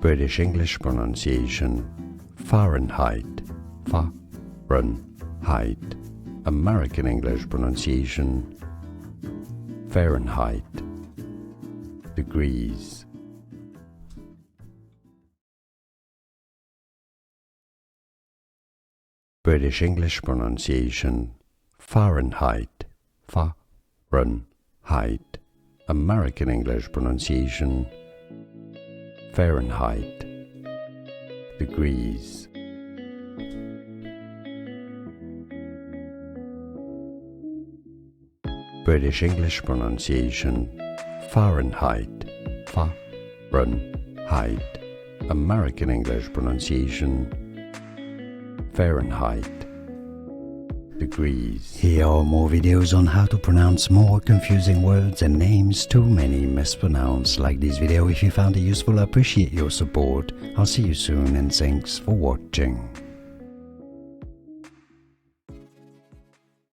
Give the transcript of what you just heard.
British English pronunciation Fahrenheit, Fahrenheit. American English pronunciation Fahrenheit, degrees. British English pronunciation Fahrenheit, Fahrenheit. American English pronunciation Fahrenheit, degrees. British English pronunciation Fahrenheit, Fahrenheit. American English pronunciation Fahrenheit, degrees. Here are more videos on how to pronounce more confusing words and names too many mispronounced. Like this video if you found it useful. I appreciate your support. I'll see you soon and thanks for watching.